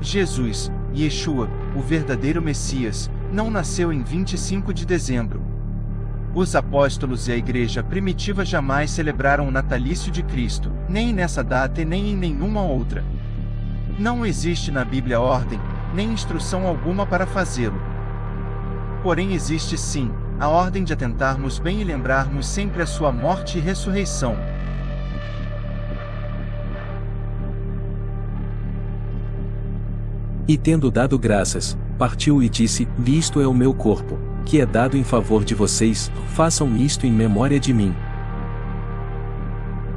Jesus, Yeshua, o verdadeiro Messias, não nasceu em 25 de dezembro. Os apóstolos e a igreja primitiva jamais celebraram o natalício de Cristo, nem nessa data e nem em nenhuma outra. Não existe na Bíblia ordem, nem instrução alguma para fazê-lo. Porém existe sim, a ordem de atentarmos bem e lembrarmos sempre a sua morte e ressurreição. E tendo dado graças, partiu e disse: Isto é o meu corpo, que é dado em favor de vocês, façam isto em memória de mim.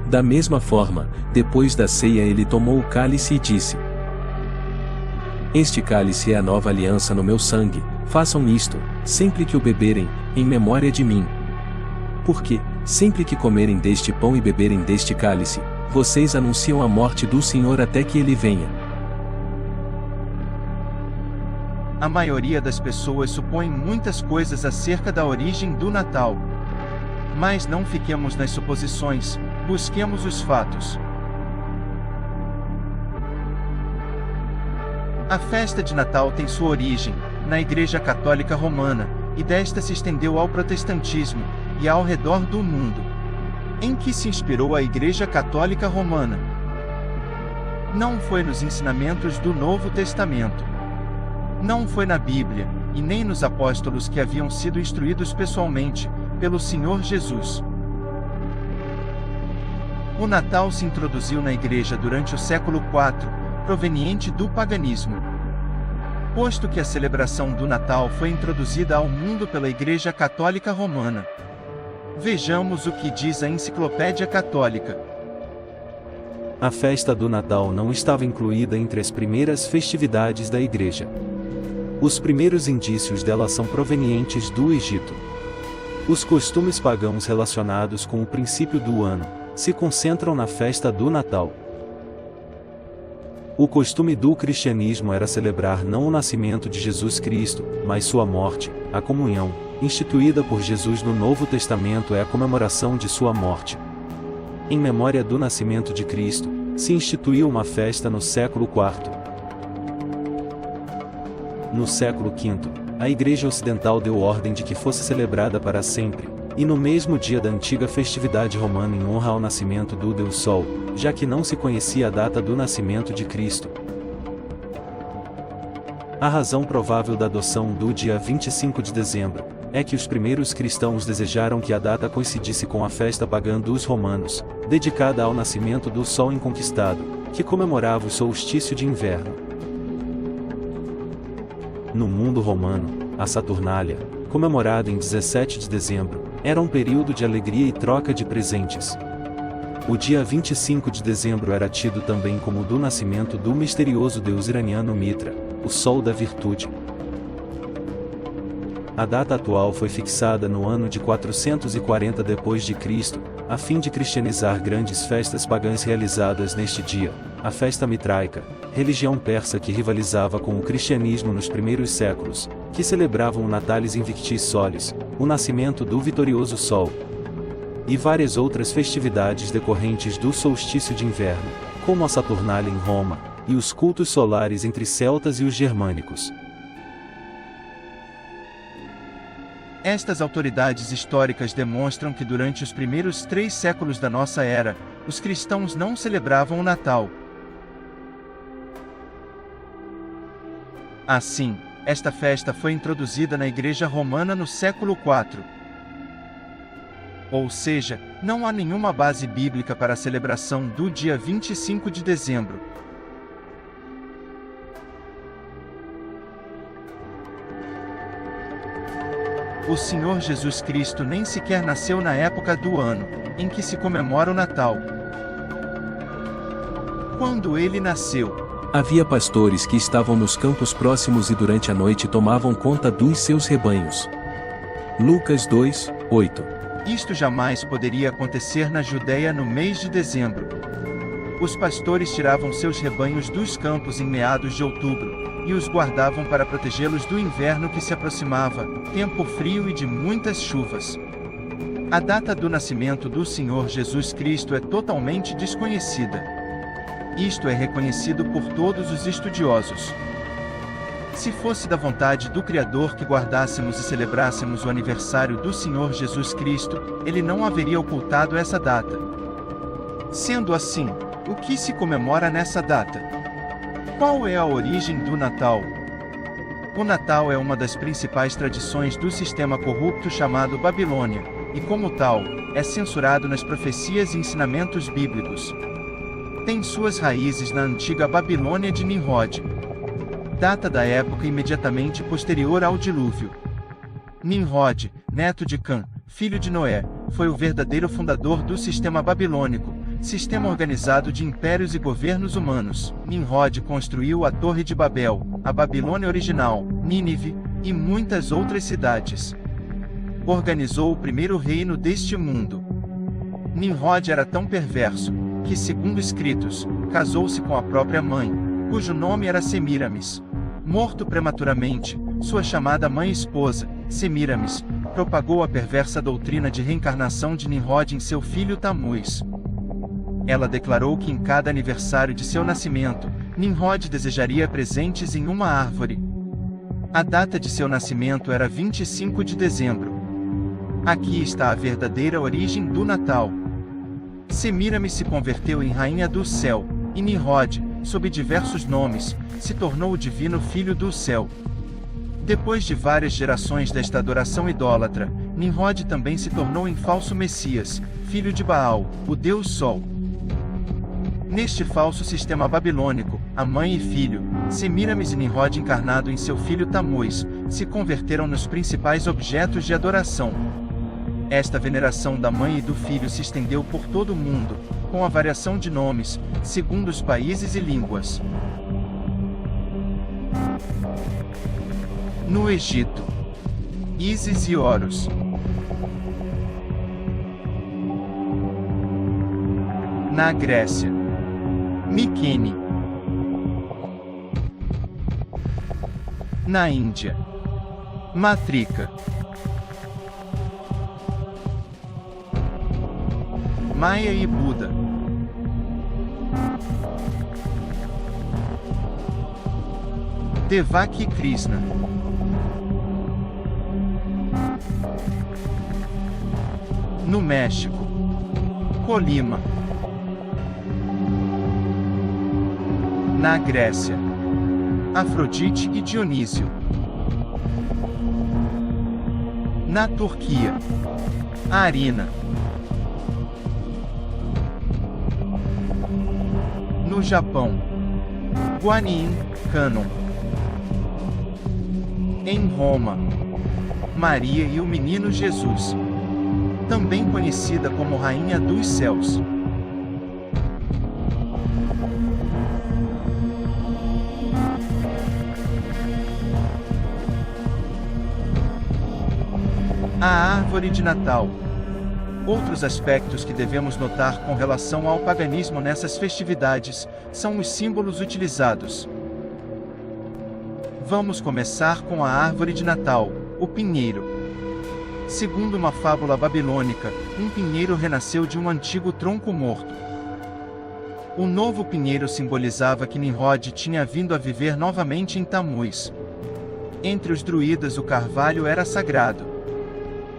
Da mesma forma, depois da ceia ele tomou o cálice e disse: Este cálice é a nova aliança no meu sangue, façam isto, sempre que o beberem, em memória de mim. Porque, sempre que comerem deste pão e beberem deste cálice, vocês anunciam a morte do Senhor até que ele venha. A maioria das pessoas supõe muitas coisas acerca da origem do Natal. Mas não fiquemos nas suposições, busquemos os fatos. A festa de Natal tem sua origem na Igreja Católica Romana, e desta se estendeu ao protestantismo e ao redor do mundo. Em que se inspirou a Igreja Católica Romana? Não foi nos ensinamentos do Novo Testamento. Não foi na Bíblia, e nem nos apóstolos que haviam sido instruídos pessoalmente, pelo Senhor Jesus. O Natal se introduziu na Igreja durante o século IV, proveniente do paganismo. Posto que a celebração do Natal foi introduzida ao mundo pela Igreja Católica Romana. Vejamos o que diz a Enciclopédia Católica. A festa do Natal não estava incluída entre as primeiras festividades da Igreja. Os primeiros indícios dela são provenientes do Egito. Os costumes pagãos relacionados com o princípio do ano se concentram na festa do Natal. O costume do cristianismo era celebrar não o nascimento de Jesus Cristo, mas sua morte. A comunhão, instituída por Jesus no Novo Testamento, é a comemoração de sua morte. Em memória do nascimento de Cristo, se instituiu uma festa no século IV. No século V, a Igreja Ocidental deu ordem de que fosse celebrada para sempre, e no mesmo dia da antiga festividade romana em honra ao nascimento do Deus Sol, já que não se conhecia a data do nascimento de Cristo. A razão provável da adoção do dia 25 de dezembro é que os primeiros cristãos desejaram que a data coincidisse com a festa pagã dos romanos, dedicada ao nascimento do Sol inconquistado, que comemorava o solstício de inverno. No mundo romano, a Saturnália, comemorada em 17 de dezembro, era um período de alegria e troca de presentes. O dia 25 de dezembro era tido também como o do nascimento do misterioso deus iraniano Mitra, o Sol da Virtude. A data atual foi fixada no ano de 440 d.C., a fim de cristianizar grandes festas pagãs realizadas neste dia. A festa mitraica, religião persa que rivalizava com o cristianismo nos primeiros séculos, que celebravam o Natalis Invictis Solis, o nascimento do vitorioso Sol, e várias outras festividades decorrentes do solstício de inverno, como a Saturnália em Roma, e os cultos solares entre celtas e os germânicos. Estas autoridades históricas demonstram que durante os primeiros 3 séculos da nossa era, os cristãos não celebravam o Natal. Assim, esta festa foi introduzida na Igreja Romana no século IV. Ou seja, não há nenhuma base bíblica para a celebração do dia 25 de dezembro. O Senhor Jesus Cristo nem sequer nasceu na época do ano em que se comemora o Natal. Quando ele nasceu, havia pastores que estavam nos campos próximos e durante a noite tomavam conta dos seus rebanhos. Lucas 2, 8. Isto jamais poderia acontecer na Judéia no mês de dezembro. Os pastores tiravam seus rebanhos dos campos em meados de outubro, e os guardavam para protegê-los do inverno que se aproximava, tempo frio e de muitas chuvas. A data do nascimento do Senhor Jesus Cristo é totalmente desconhecida. Isto é reconhecido por todos os estudiosos. Se fosse da vontade do Criador que guardássemos e celebrássemos o aniversário do Senhor Jesus Cristo, ele não haveria ocultado essa data. Sendo assim, o que se comemora nessa data? Qual é a origem do Natal? O Natal é uma das principais tradições do sistema corrupto chamado Babilônia, e como tal, é censurado nas profecias e ensinamentos bíblicos. Tem suas raízes na antiga Babilônia de Nimrod. Data da época imediatamente posterior ao dilúvio. Nimrod, neto de Cã, filho de Noé, foi o verdadeiro fundador do sistema babilônico, sistema organizado de impérios e governos humanos. Nimrod construiu a Torre de Babel, a Babilônia original, Nínive, e muitas outras cidades. Organizou o primeiro reino deste mundo. Nimrod era tão perverso, que segundo escritos, casou-se com a própria mãe, cujo nome era Semiramis. Morto prematuramente, sua chamada mãe-esposa, Semiramis, propagou a perversa doutrina de reencarnação de Nimrod em seu filho Tamuz. Ela declarou que em cada aniversário de seu nascimento, Nimrod desejaria presentes em uma árvore. A data de seu nascimento era 25 de dezembro. Aqui está a verdadeira origem do Natal. Semiramis se converteu em rainha do céu, e Nimrod, sob diversos nomes, se tornou o divino filho do céu. Depois de várias gerações desta adoração idólatra, Nimrod também se tornou em falso Messias, filho de Baal, o deus Sol. Neste falso sistema babilônico, a mãe e filho, Semiramis e Nimrod encarnado em seu filho Tamuz, se converteram nos principais objetos de adoração. Esta veneração da mãe e do filho se estendeu por todo o mundo, com a variação de nomes, segundo os países e línguas. No Egito, Ísis e Horus. Na Grécia, Mykenê. Na Índia, Matrika. Maia e Buda. Devaki e Krishna. No México, Colima. Na Grécia, Afrodite e Dionísio. Na Turquia, Arina. No Japão, Guanyin, Canon. Em Roma, Maria e o Menino Jesus, também conhecida como Rainha dos Céus. A árvore de Natal. Outros aspectos que devemos notar com relação ao paganismo nessas festividades são os símbolos utilizados. Vamos começar com a árvore de Natal, o pinheiro. Segundo uma fábula babilônica, um pinheiro renasceu de um antigo tronco morto. O novo pinheiro simbolizava que Nimrod tinha vindo a viver novamente em Tamuz. Entre os druidas o carvalho era sagrado.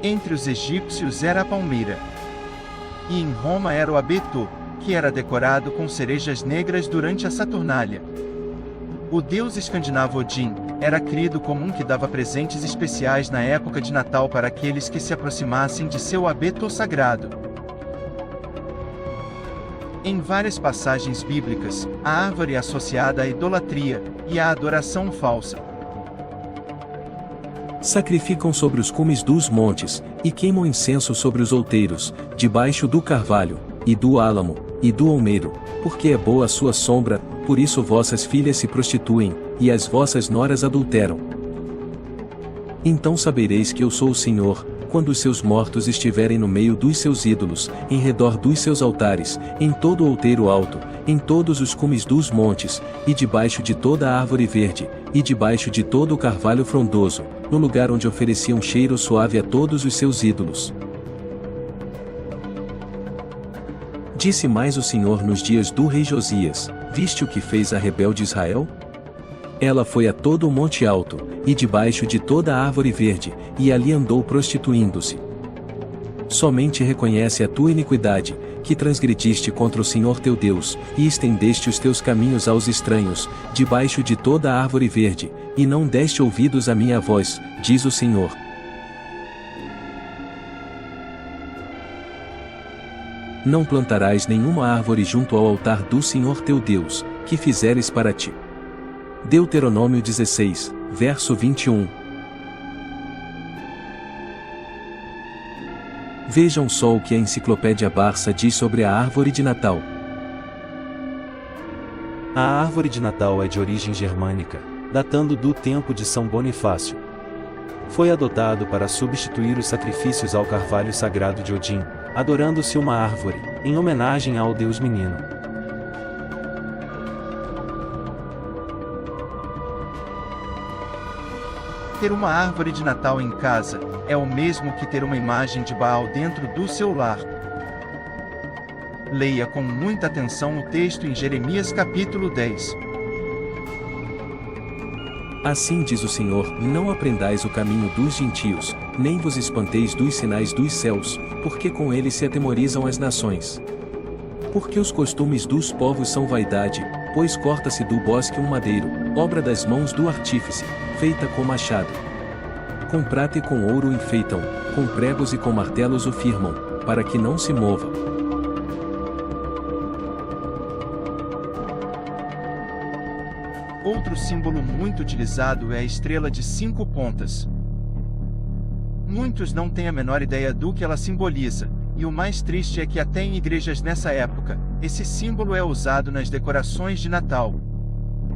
Entre os egípcios era a palmeira. E em Roma era o abeto, que era decorado com cerejas negras durante a Saturnália. O deus escandinavo Odin era crido como um que dava presentes especiais na época de Natal para aqueles que se aproximassem de seu abeto sagrado. Em várias passagens bíblicas, a árvore é associada à idolatria e à adoração falsa. Sacrificam sobre os cumes dos montes, e queimam incenso sobre os outeiros, debaixo do carvalho, e do álamo, e do almeiro, porque é boa a sua sombra, por isso vossas filhas se prostituem, e as vossas noras adulteram. Então sabereis que eu sou o Senhor, quando os seus mortos estiverem no meio dos seus ídolos, em redor dos seus altares, em todo o outeiro alto, em todos os cumes dos montes, e debaixo de toda a árvore verde, e debaixo de todo o carvalho frondoso, no lugar onde ofereciam cheiro suave a todos os seus ídolos. Disse mais o Senhor nos dias do rei Josias: Viste o que fez a rebelde Israel? Ela foi a todo o monte alto, e debaixo de toda a árvore verde, e ali andou prostituindo-se. Somente reconhece a tua iniquidade, que transgrediste contra o Senhor teu Deus, e estendeste os teus caminhos aos estranhos, debaixo de toda a árvore verde, e não deste ouvidos à minha voz, diz o Senhor. Não plantarás nenhuma árvore junto ao altar do Senhor teu Deus, que fizeres para ti. Deuteronômio 16, verso 21. Vejam só o que a enciclopédia Barça diz sobre a árvore de Natal. A árvore de Natal é de origem germânica, datando do tempo de São Bonifácio. Foi adotado para substituir os sacrifícios ao carvalho sagrado de Odin, adorando-se uma árvore, em homenagem ao Deus Menino. Ter uma árvore de Natal em casa é o mesmo que ter uma imagem de Baal dentro do seu lar. Leia com muita atenção o texto em Jeremias capítulo 10. Assim diz o Senhor: Não aprendais o caminho dos gentios, nem vos espanteis dos sinais dos céus, porque com eles se atemorizam as nações. Porque os costumes dos povos são vaidade, pois corta-se do bosque um madeiro, obra das mãos do artífice, feita com machado. Com prata e com ouro o enfeitam, com pregos e com martelos o firmam, para que não se mova. Outro símbolo muito utilizado é a estrela de 5 pontas. Muitos não têm a menor ideia do que ela simboliza, e o mais triste é que até em igrejas nessa época, esse símbolo é usado nas decorações de Natal.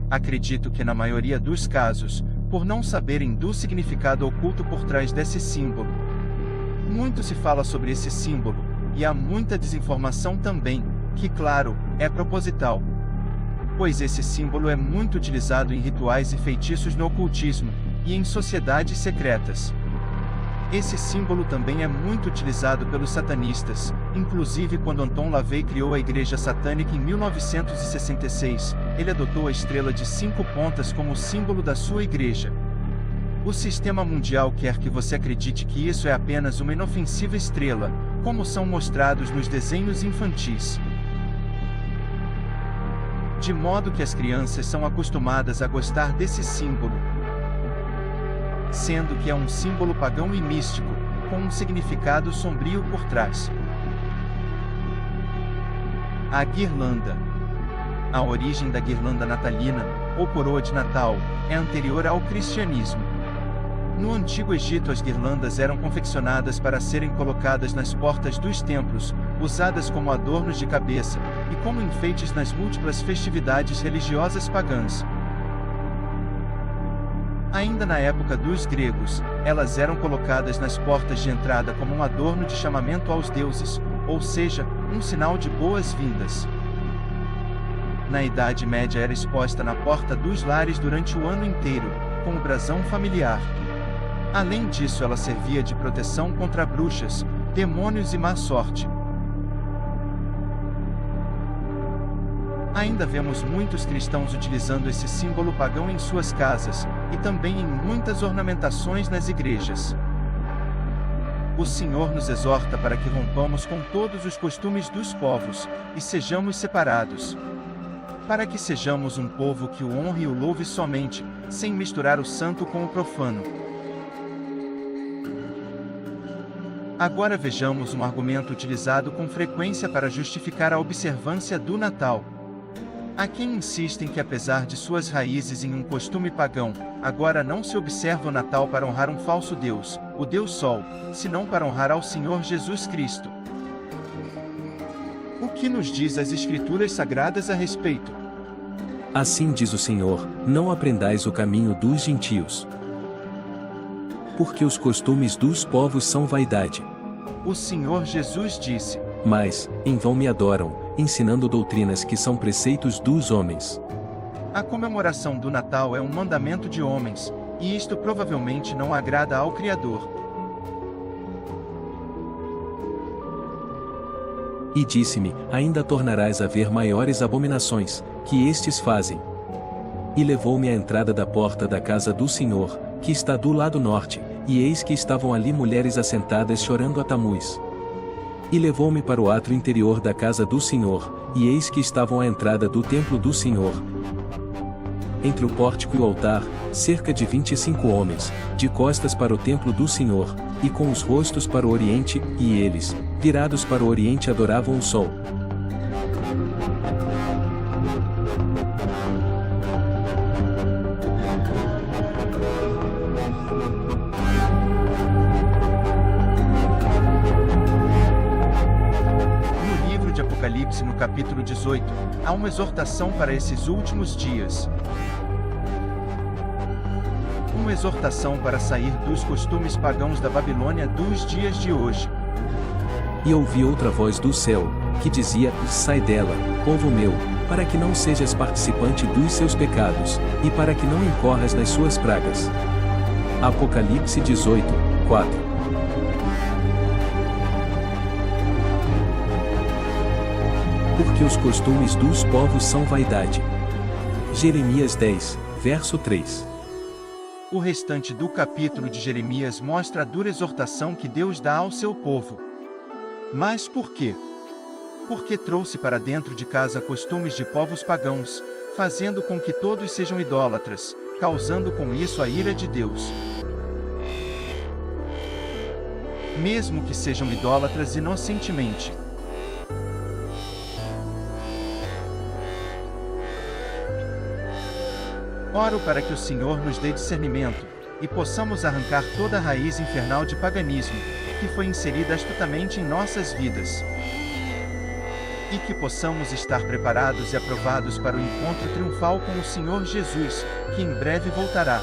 Acredito que na maioria dos casos, por não saberem do significado oculto por trás desse símbolo. Muito se fala sobre esse símbolo, e há muita desinformação também, que claro, é proposital. Pois esse símbolo é muito utilizado em rituais e feitiços no ocultismo, e em sociedades secretas. Esse símbolo também é muito utilizado pelos satanistas, inclusive quando Anton LaVey criou a Igreja Satânica em 1966, ele adotou a estrela de 5 pontas como símbolo da sua igreja. O sistema mundial quer que você acredite que isso é apenas uma inofensiva estrela, como são mostrados nos desenhos infantis. De modo que as crianças são acostumadas a gostar desse símbolo, sendo que é um símbolo pagão e místico, com um significado sombrio por trás. A guirlanda. A origem da guirlanda natalina, ou coroa de Natal, é anterior ao cristianismo. No Antigo Egito, as guirlandas eram confeccionadas para serem colocadas nas portas dos templos, usadas como adornos de cabeça, e como enfeites nas múltiplas festividades religiosas pagãs. Ainda na época dos gregos, elas eram colocadas nas portas de entrada como um adorno de chamamento aos deuses, ou seja, um sinal de boas-vindas. Na Idade Média era exposta na porta dos lares durante o ano inteiro, com o brasão familiar. Além disso, ela servia de proteção contra bruxas, demônios e má sorte. Ainda vemos muitos cristãos utilizando esse símbolo pagão em suas casas, e também em muitas ornamentações nas igrejas. O Senhor nos exorta para que rompamos com todos os costumes dos povos, e sejamos separados. Para que sejamos um povo que o honre e o louve somente, sem misturar o santo com o profano. Agora vejamos um argumento utilizado com frequência para justificar a observância do Natal. Há quem insistem que apesar de suas raízes em um costume pagão, agora não se observa o Natal para honrar um falso Deus, o Deus Sol, senão para honrar ao Senhor Jesus Cristo. O que nos diz as Escrituras Sagradas a respeito? Assim diz o Senhor: Não aprendais o caminho dos gentios, porque os costumes dos povos são vaidade. O Senhor Jesus disse: Mas, em vão me adoram, ensinando doutrinas que são preceitos dos homens. A comemoração do Natal é um mandamento de homens, e isto provavelmente não agrada ao Criador. E disse-me: ainda tornarás a ver maiores abominações, que estes fazem. E levou-me à entrada da porta da casa do Senhor, que está do lado norte, e eis que estavam ali mulheres assentadas chorando a Tamuz. E levou-me para o átrio interior da casa do Senhor, e eis que estavam à entrada do templo do Senhor. Entre o pórtico e o altar, cerca de 25 homens, de costas para o templo do Senhor, e com os rostos para o oriente, e eles, virados para o oriente, adoravam o sol. No livro de Apocalipse, no capítulo 18, há uma exortação para esses últimos dias. Uma exortação para sair dos costumes pagãos da Babilônia dos dias de hoje. E ouvi outra voz do céu, que dizia: sai dela, povo meu, para que não sejas participante dos seus pecados, e para que não incorras nas suas pragas. Apocalipse 18, 4. Porque os costumes dos povos são vaidade. Jeremias 10, verso 3. O restante do capítulo de Jeremias mostra a dura exortação que Deus dá ao seu povo. Mas por quê? Porque trouxe para dentro de casa costumes de povos pagãos, fazendo com que todos sejam idólatras, causando com isso a ira de Deus. Mesmo que sejam idólatras inocentemente. Oro para que o Senhor nos dê discernimento, e possamos arrancar toda a raiz infernal de paganismo, que foi inserida astutamente em nossas vidas. E que possamos estar preparados e aprovados para o encontro triunfal com o Senhor Jesus, que em breve voltará.